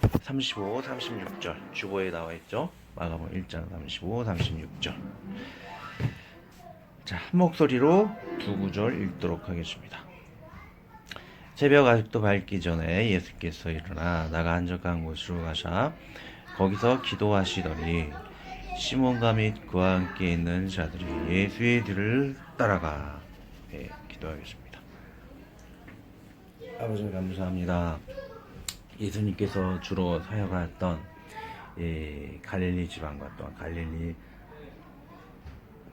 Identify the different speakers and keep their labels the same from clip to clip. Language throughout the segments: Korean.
Speaker 1: 35, 36절 주보에 나와 있죠. 마가복음 1장 35, 36절. 자, 한 목소리로 두 구절 읽도록 하겠습니다. 새벽 아직도 밝기 전에 예수께서 일어나 나가 한적한 곳으로 가사 거기서 기도하시더니 시몬과 및 그와 함께 있는 자들이 예수의 뒤를 따라가. 네, 기도하겠습니다. 아버지 감사합니다. 예수님께서 주로 사역하였던 갈릴리 지방과 또한 갈릴리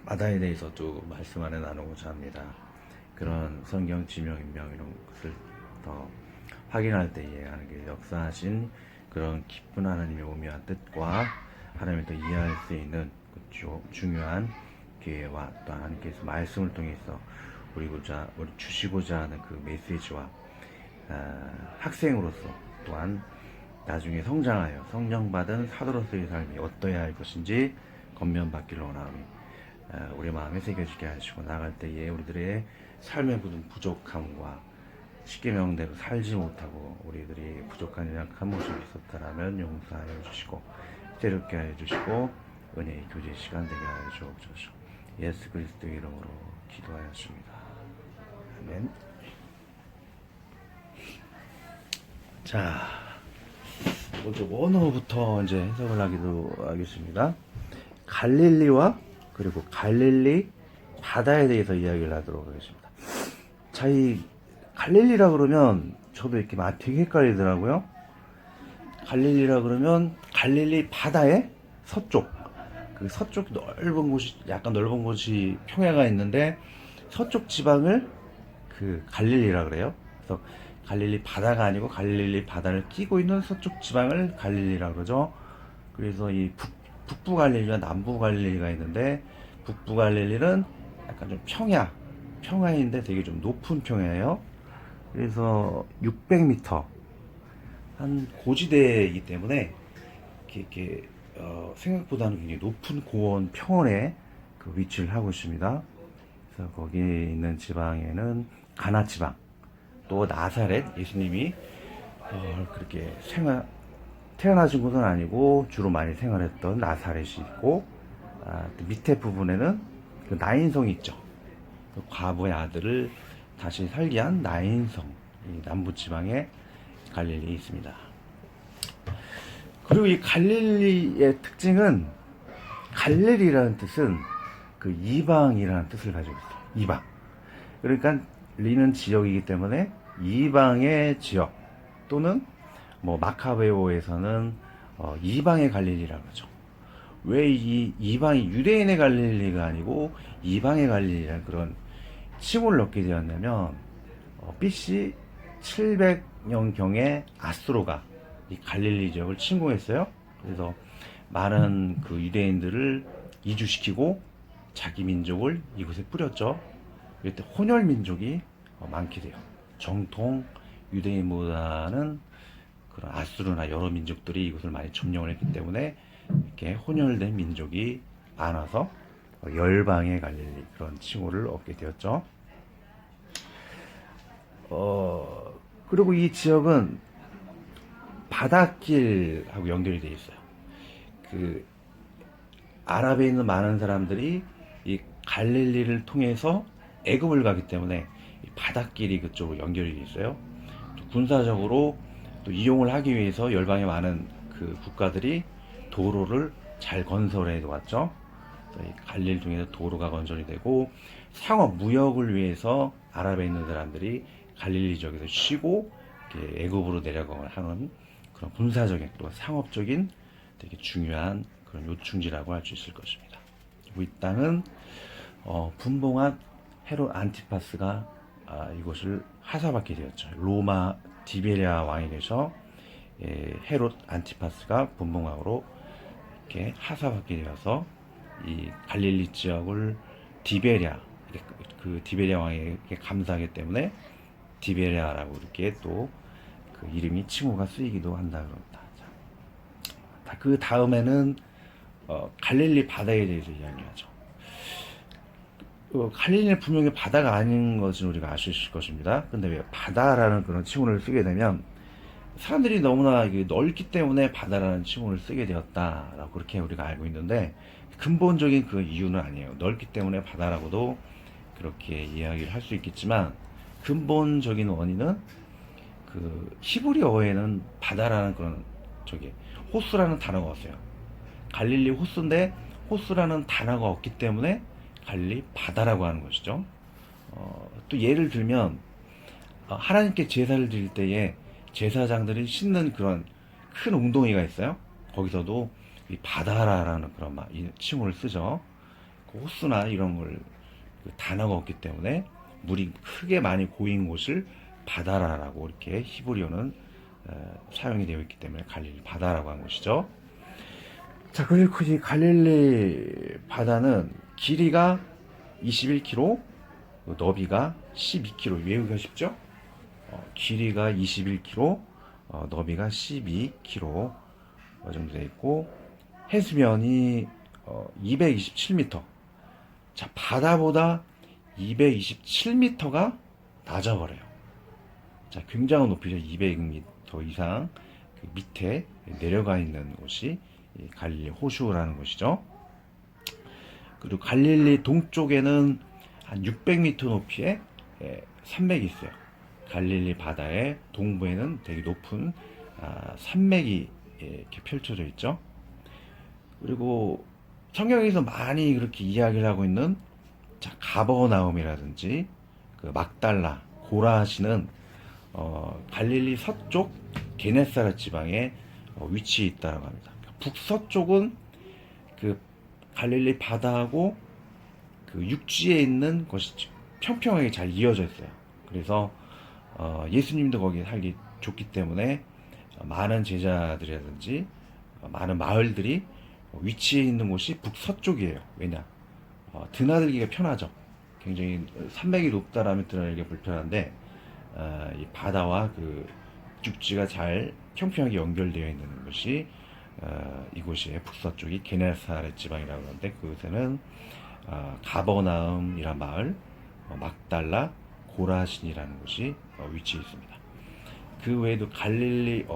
Speaker 1: 바다에 대해서도 말씀 안에 나누고자 합니다. 그런 성경 지명, 인명 이런 것을 더 확인할 때에 하나님께 역사하신 그런 깊은 하나님의 오묘한 뜻과 하나님을 더 이해할 수 있는 그 중요한 기회와 또 하나님께서 말씀을 통해서 우리 주시고자 하는 그 메시지와 학생으로서 또한 나중에 성장하여 성령받은 사도로서의 삶이 어떠해야 할 것인지 권면받기를 원하오니 우리 마음에 새겨지게 하시고 나갈 때에 우리들의 삶의 모든 부족함과 십계명대로 살지 못하고 우리들이 부족한 약한 모습이 있었다라면 용서하여 주시고 새롭게 하여 주시고 은혜의 교제 시간 되게 하여 주옵소서. 예수 그리스도의 이름으로 기도하였습니다. 아멘. 자, 먼저 원어부터 이제 해석을 하기도 하겠습니다. 갈릴리와 그리고 갈릴리 바다에 대해서 이야기를 하도록 하겠습니다. 자, 이 갈릴리라 그러면 저도 이렇게 되게 헷갈리더라고요. 갈릴리라 그러면 갈릴리 바다의 서쪽, 그 서쪽 넓은 곳이 약간 넓은 곳이 평야가 있는데 서쪽 지방을 그 갈릴리라 그래요. 그래서 갈릴리 바다가 아니고 갈릴리 바다를 끼고 있는 서쪽 지방을 갈릴리라 그러죠. 그래서 이 북부 갈릴리와 남부 갈릴리가 있는데 북부 갈릴리는 약간 좀 평야인데 되게 좀 높은 평야예요. 그래서 600m 한 고지대이기 때문에 이렇게 생각보다는 굉장히 높은 고원 평원에 그 위치를 하고 있습니다. 그래서 거기 있는 지방에는 가나 지방, 또 나사렛, 예수님이 그렇게 태어나신 곳은 아니고 주로 많이 생활했던 나사렛이 있고, 또 밑에 부분에는 그 나인성이 있죠. 그 과부의 아들을 다시 살게 한 나인성, 이 남부지방에 갈릴리에 있습니다. 그리고 이 갈릴리의 특징은, 갈릴리라는 뜻은 그 이방이라는 뜻을 가지고 있어요. 이방. 그러니까 리는 지역이기 때문에 이방의 지역, 또는 뭐 마카베오에서는 이방의 갈릴리라고 하죠. 왜 이 이방이 유대인의 갈릴리가 아니고 이방의 갈릴리라는 그런 칭호를 얻게 되었냐면 BC 700년경에 아수르가 이 갈릴리 지역을 침공했어요. 그래서 많은 그 유대인들을 이주시키고 자기 민족을 이곳에 뿌렸죠. 이때 혼혈 민족이 많게 돼요. 정통 유대인보다는 그런 아수르나 여러 민족들이 이곳을 많이 점령을 했기 때문에 이렇게 혼혈된 민족이 많아서 열방의 갈릴리 그런 칭호를 얻게 되었죠. 그리고 이 지역은 바닷길하고 연결이 되어 있어요. 그 아랍에 있는 많은 사람들이 이 갈릴리를 통해서 애굽을 가기 때문에 바닷길이 그쪽으로 연결이 되어 있어요. 또 군사적으로 또 이용을 하기 위해서 열방의 많은 그 국가들이 도로를 잘 건설해 놓았죠. 이 갈릴리 중에서 도로가 건설이 되고 상업 무역을 위해서 아랍에 있는 사람들이 갈릴리 지역에서 쉬고 애굽으로 내려가는 하는 그런 군사적인 또 상업적인 되게 중요한 그런 요충지라고 할 수 있을 것입니다. 그리고 이 땅은 분봉한 헤롯 안티파스가 이곳을 하사받게 되었죠. 로마 디베리아 왕이 되셔 헤롯 안티파스가 분봉왕으로 이렇게 하사받게 되어서 이 갈릴리 지역을 디베리아, 그 디베리아 왕에게 감사하기 때문에 디베리아라고 이렇게 또 그 이름이 칭호가 쓰이기도 한다 그럽니다. 그 다음에는 갈릴리 바다에 대해서 이야기하죠. 갈릴리는 분명히 바다가 아닌 것은 우리가 알 수 있을 것입니다. 근데 왜 바다라는 그런 칭호를 쓰게 되면 사람들이 너무나 이게 넓기 때문에 바다라는 칭호를 쓰게 되었다라고 그렇게 우리가 알고 있는데, 근본적인 그 이유는 아니에요. 넓기 때문에 바다라고도 그렇게 이야기를 할 수 있겠지만, 근본적인 원인은 그 히브리어에는 바다라는 그런 저기 호수라는 단어가 없어요. 갈릴리 호수인데 호수라는 단어가 없기 때문에 갈릴리 바다라고 하는 것이죠. 또 예를 들면 하나님께 제사를 드릴 때에 제사장들이 씻는 그런 큰 웅덩이가 있어요. 거기서도 이 바다라는 그런 이 칭호를 쓰죠. 그 호수나 이런 걸 그 단어가 없기 때문에 물이 크게 많이 고인 곳을 바다라라고 이렇게 히브리어는 사용이 되어 있기 때문에 갈릴리 바다라고 하는 것이죠. 자, 그리고 이 갈릴리 바다는 길이가 21km, 너비가 12km. 외우기가 쉽죠? 길이가 21km, 너비가 12km 정도 되어 있고, 해수면이 227m. 자, 바다보다 227m가 낮아버려요. 자, 굉장한 높이죠. 200m 이상 그 밑에 내려가 있는 곳이 갈릴리 호수라는 곳이죠. 그리고 갈릴리 동쪽에는 한 600m 높이의 산맥이 있어요. 갈릴리 바다의 동부에는 되게 높은 산맥이 이렇게 펼쳐져 있죠. 그리고 성경에서 많이 그렇게 이야기를 하고 있는, 자, 가버나움이라든지 그 막달라, 고라시는 갈릴리 서쪽 게네사렛 지방에 위치해 있다고 합니다. 북서쪽은 그 갈릴리 바다하고 그 육지에 있는 것이 평평하게 잘 이어져 있어요. 그래서 예수님도 거기 살기 좋기 때문에 많은 제자들이라든지 많은 마을들이 위치해 있는 곳이 북서쪽이에요. 왜냐? 드나들기가 편하죠. 굉장히 산맥이 높다라면 드나들기가 불편한데, 이 바다와 그 육지가 잘 평평하게 연결되어 있는 것이 이곳이 북서쪽이 게네사렛 지방이라고 하는데, 그곳에는 가버나움이란 마을, 막달라, 고라신이라는 곳이 위치해 있습니다. 그 외에도 갈릴리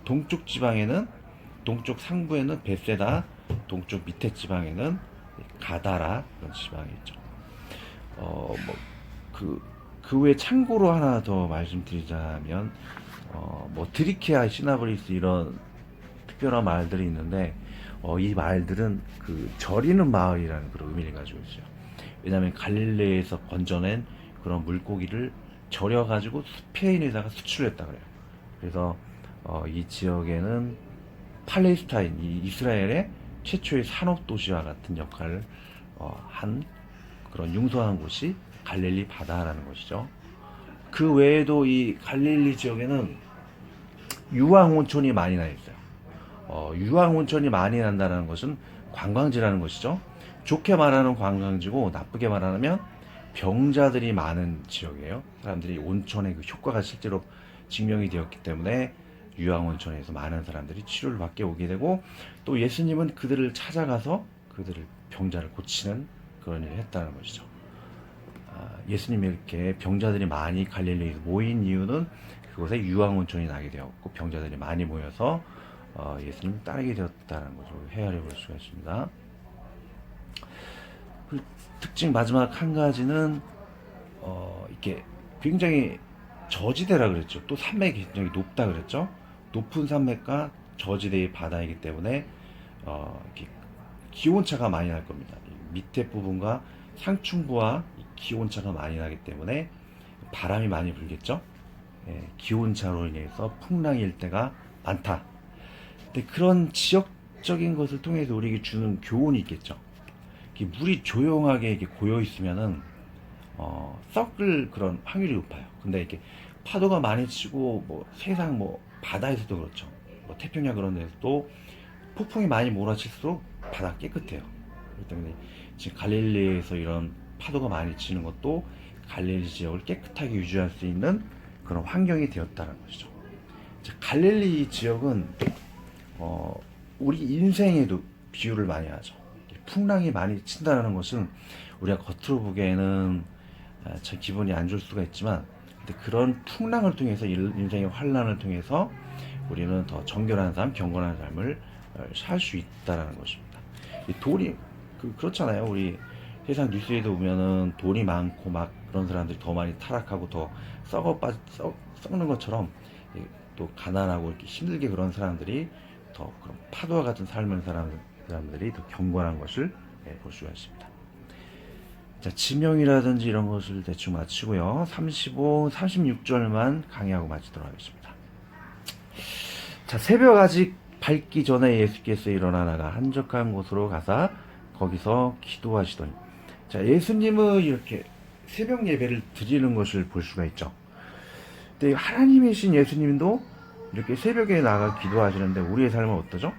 Speaker 1: 동쪽 지방에는, 동쪽 상부에는 베세다, 동쪽 밑에 지방에는 가다라 그런 지방이 있죠. 그 외에 참고로 하나 더 말씀드리자면, 드리케아, 시나브리스 이런 특별한 마을들이 있는데, 이 마을들은 그 절이는 마을이라는 그런 의미를 가지고 있어요. 왜냐하면 갈릴레에서 건져낸 그런 물고기를 절여가지고 스페인에다가 수출했다 그래요. 그래서 이 지역에는 팔레스타인, 이 이스라엘의 최초의 산업 도시와 같은 역할을 한 그런 융성한 곳이 갈릴리 바다라는 것이죠. 그 외에도 이 갈릴리 지역에는 유황 온천이 많이 나 있어요. 유황 온천이 많이 난다는 것은 관광지라는 것이죠. 좋게 말하는 관광지고, 나쁘게 말하면 병자들이 많은 지역이에요. 사람들이 온천의 그 효과가 실제로 증명이 되었기 때문에 유황 온천에서 많은 사람들이 치료를 받게 오게 되고, 또 예수님은 그들을 찾아가서 그들을 병자를 고치는 그런 일을 했다는 것이죠. 예수님이 이렇게 병자들이 많이 갈릴리에서 모인 이유는 그곳에 유황 온천이 나게 되었고, 병자들이 많이 모여서 예수님을 따르게 되었다는 것을 헤아려 볼 수가 있습니다. 그 특징 마지막 한 가지는 이렇게 굉장히 저지대라 그랬죠. 또 산맥이 굉장히 높다 그랬죠. 높은 산맥과 저지대의 바다이기 때문에 이렇게 기온차가 많이 날 겁니다. 밑에 부분과 상층부와 기온차가 많이 나기 때문에 바람이 많이 불겠죠. 기온차로 인해서 풍랑이 일 때가 많다. 근데 그런 지역적인 것을 통해서 우리에게 주는 교훈이 있겠죠. 물이 조용하게 이렇게 고여 있으면은 썩을 그런 확률이 높아요. 근데 이렇게 파도가 많이 치고, 세상 바다에서도 그렇죠. 태평양 그런 데서도 폭풍이 많이 몰아칠수록 바다가 깨끗해요. 그렇기 때문에 지금 갈릴리에서 이런 파도가 많이 치는 것도 갈릴리 지역을 깨끗하게 유지할 수 있는 그런 환경이 되었다는 것이죠. 갈릴리 지역은 우리 인생에도 비유를 많이 하죠. 풍랑이 많이 친다는 것은 우리가 겉으로 보기에는 참 기분이 안 좋을 수가 있지만, 근데 그런 풍랑을 통해서 인생의 환란을 통해서 우리는 더 정결한 삶, 경건한 삶을 살 수 있다라는 것입니다. 이 돈이 그렇잖아요. 우리 세상 뉴스에도 보면은 돈이 많고 막 그런 사람들이 더 많이 타락하고 더 썩는 것처럼 또 가난하고 이렇게 힘들게 그런 사람들이 더 그런 파도와 같은 삶을 사는 사람들이 더 경건한 것을 볼 수가 있습니다. 자, 지명이라든지 이런 것을 대충 마치고요. 35, 36절만 강의하고 마치도록 하겠습니다. 자, 새벽 아직 밝기 전에 예수께서 일어나다가 한적한 곳으로 가사 거기서 기도하시더니. 자, 예수님은 이렇게 새벽 예배를 드리는 것을 볼 수가 있죠. 근데 하나님이신 예수님도 이렇게 새벽에 나가 기도하시는데 우리의 삶은 어떠죠?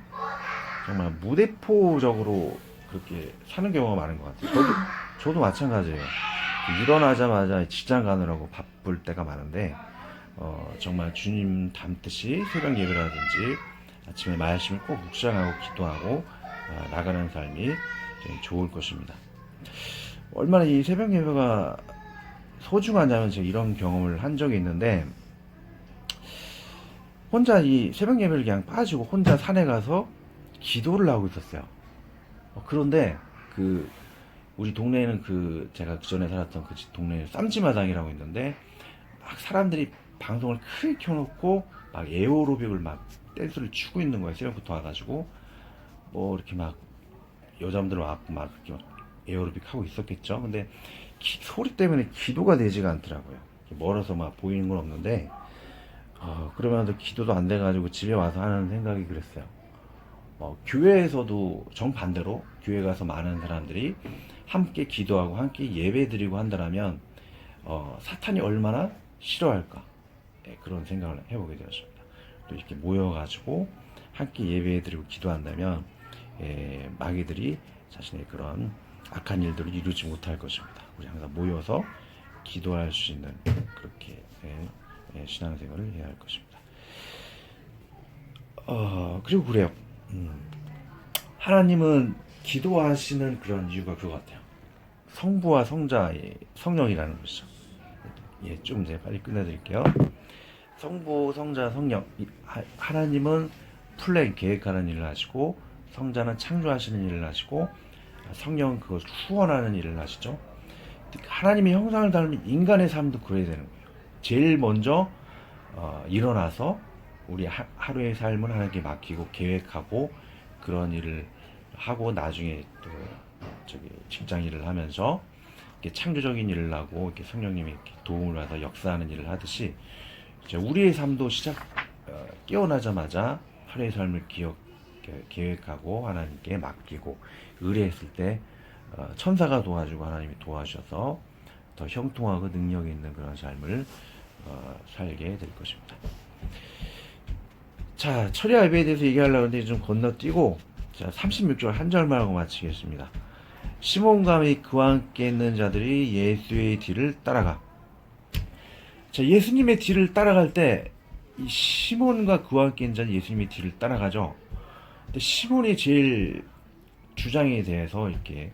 Speaker 1: 정말 무대포적으로 그렇게 사는 경우가 많은 것 같아요. 저도 마찬가지예요. 일어나자마자 직장 가느라고 바쁠 때가 많은데 정말 주님 닮듯이 새벽 예배라든지 아침에 말씀을 꼭 묵상하고 기도하고 나가는 삶이 좋을 것입니다. 얼마나 이 새벽 예배가 소중하냐면 제가 이런 경험을 한 적이 있는데, 혼자 이 새벽 예배를 그냥 빠지고 혼자 산에 가서 기도를 하고 있었어요. 그런데 우리 동네에는 제가 그전에 살았던 그 동네에 쌈지마당이라고 있는데, 막 사람들이 방송을 크게 켜놓고 막 에어로빅을 막 댄스를 추고 있는 거예요. 새벽부터 와가지고 뭐 이렇게 막 여자분들 와갖고 막 이렇게 막 에어로빅 하고 있었겠죠. 근데 소리 때문에 기도가 되지가 않더라고요. 멀어서 막 보이는 건 없는데 그러면서 기도도 안 돼가지고 집에 와서 하는 생각이 그랬어요. 교회에서도 정반대로 교회 가서 많은 사람들이 함께 기도하고 함께 예배 드리고 한다면 사탄이 얼마나 싫어할까, 그런 생각을 해보게 되었습니다. 또 이렇게 모여가지고 함께 예배 드리고 기도한다면 마귀들이 자신의 그런 악한 일들을 이루지 못할 것입니다. 우리 항상 모여서 기도할 수 있는 그렇게 신앙생활을 해야 할 것입니다. 그리고 그래요. 하나님은 기도하시는 그런 이유가 그거 같아요. 성부와 성자의 성령이라는 것이죠. 좀 이제 빨리 끝내드릴게요. 성부, 성자, 성령. 하나님은 플랜, 계획하는 일을 하시고, 성자는 창조하시는 일을 하시고, 성령은 그것을 후원하는 일을 하시죠. 하나님의 형상을 닮은 인간의 삶도 그래야 되는 거예요. 제일 먼저 일어나서 우리 하루의 삶을 하나님께 맡기고 계획하고 그런 일을 하고, 나중에 또 직장 일을 하면서 이렇게 창조적인 일을 하고 이렇게 성령님이 이렇게 도움을 받아 역사하는 일을 하듯이, 이제 우리의 삶도 깨어나자마자 하루의 삶을 계획하고 하나님께 맡기고 의뢰했을 때 천사가 도와주고 하나님이 도와주셔서 더 형통하고 능력이 있는 그런 삶을 살게 될 것입니다. 자, 철야 예배에 대해서 얘기하려고 하는데 좀 건너뛰고, 자, 36절 한 절만 하고 마치겠습니다. 시몬과 및 그와 함께 있는 자들이 예수의 뒤를 따라가. 자, 예수님의 뒤를 따라갈 때 이 시몬과 그와 함께 있는 자는 예수님의 뒤를 따라가죠. 근데 시몬이 제일 주장에 대해서 이렇게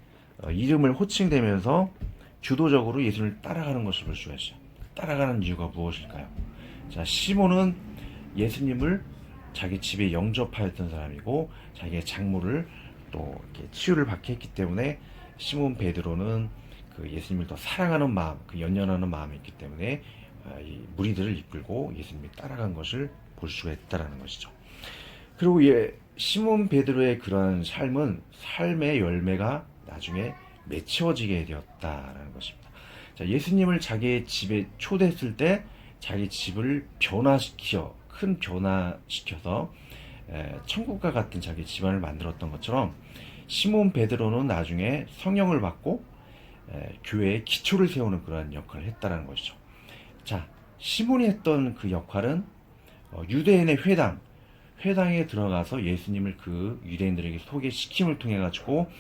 Speaker 1: 이름을 호칭되면서 주도적으로 예수님을 따라가는 것을 볼 수가 있어요. 따라가는 이유가 무엇일까요? 자, 시몬은 예수님을 자기 집에 영접하였던 사람이고 자기의 장모를 또 이렇게 치유를 받게 했기 때문에 시몬 베드로는 그 예수님을 더 사랑하는 마음, 그 연연하는 마음이 있기 때문에 이 무리들을 이끌고 예수님이 따라간 것을 볼 수가 있다라는 것이죠. 그리고 시몬 베드로의 그러한 삶은 삶의 열매가 나중에 맺혀지게 되었다라는 것입니다. 자, 예수님을 자기의 집에 초대했을 때 자기 집을 큰 변화시켜서 천국과 같은 자기 집안을 만들었던 것처럼 시몬 베드로는 나중에 성령을 받고 교회의 기초를 세우는 그러한 역할을 했다는 것이죠. 자, 시몬이 했던 그 역할은 유대인의 회당에 들어가서 예수님을 그 유대인들에게 소개시킴을 통해 가지고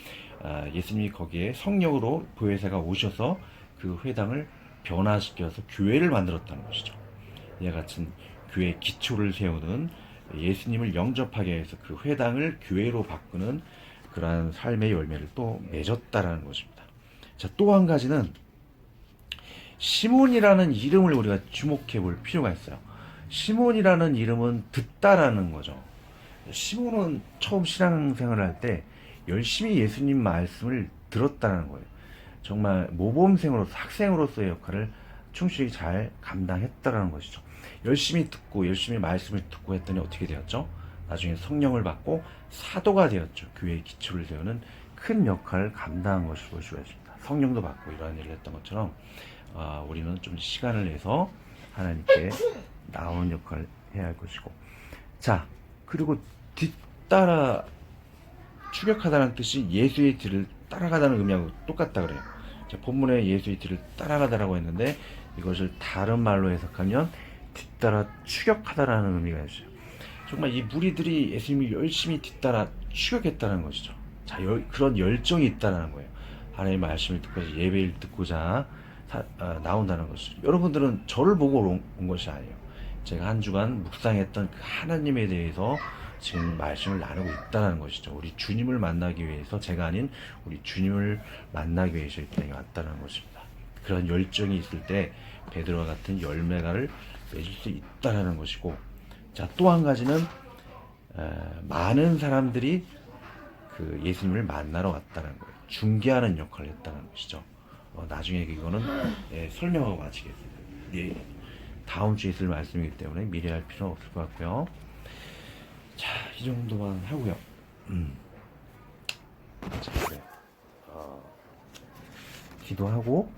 Speaker 1: 예수님이 거기에 성령으로 보혜사가 오셔서 그 회당을 변화시켜서 교회를 만들었다는 것이죠. 이와 같은 교회의 기초를 세우는, 예수님을 영접하게 해서 그 회당을 교회로 바꾸는 그러한 삶의 열매를 또 맺었다라는 것입니다. 자, 또 한 가지는 시몬이라는 이름을 우리가 주목해 볼 필요가 있어요. 시몬이라는 이름은 듣다라는 거죠. 시몬은 처음 신앙생활을 할 때 열심히 예수님 말씀을 들었다는 거예요. 정말 모범생으로서 학생으로서의 역할을 충실히 잘 감당했다라는 것이죠. 열심히 듣고 열심히 말씀을 듣고 했더니 어떻게 되었죠? 나중에 성령을 받고 사도가 되었죠. 교회의 기초를 세우는 큰 역할을 감당한 것을 볼 수가 있습니다. 성령도 받고 이러한 일을 했던 것처럼 우리는 좀 시간을 내서 하나님께 나오는 역할을 해야 할 것이고, 자, 그리고 뒤따라 추격하다는 뜻이 예수의 뒤를 따라가다는 의미하고 똑같다 그래요. 자, 본문에 예수의 뒤를 따라가다라고 했는데 이것을 다른 말로 해석하면 뒤따라 추격하다라는 의미가 있어요. 정말 이 무리들이 예수님이 열심히 뒤따라 추격했다는 것이죠. 자, 그런 열정이 있다는 거예요. 하나님의 말씀을 듣고자, 예배를 듣고자 나온다는 것이죠. 여러분들은 저를 보고 온 것이 아니에요. 제가 한 주간 묵상했던 그 하나님에 대해서 지금 말씀을 나누고 있다는 것이죠. 우리 주님을 만나기 위해서, 제가 아닌 우리 주님을 만나기 위해서 이 땅에 왔다는 것입니다. 그런 열정이 있을 때 베드로와 같은 열매가를 맺을 수 있다는 것이고, 자, 또 한 가지는 많은 사람들이 그 예수님을 만나러 왔다는 거예요. 중개하는 역할을 했다는 것이죠. 나중에 이거는 설명하고 마치겠습니다. 예, 다음 주에 있을 말씀이기 때문에 미리 할 필요는 없을 것 같고요. 자, 이 정도만 하고요. 자, 그래. 기도하고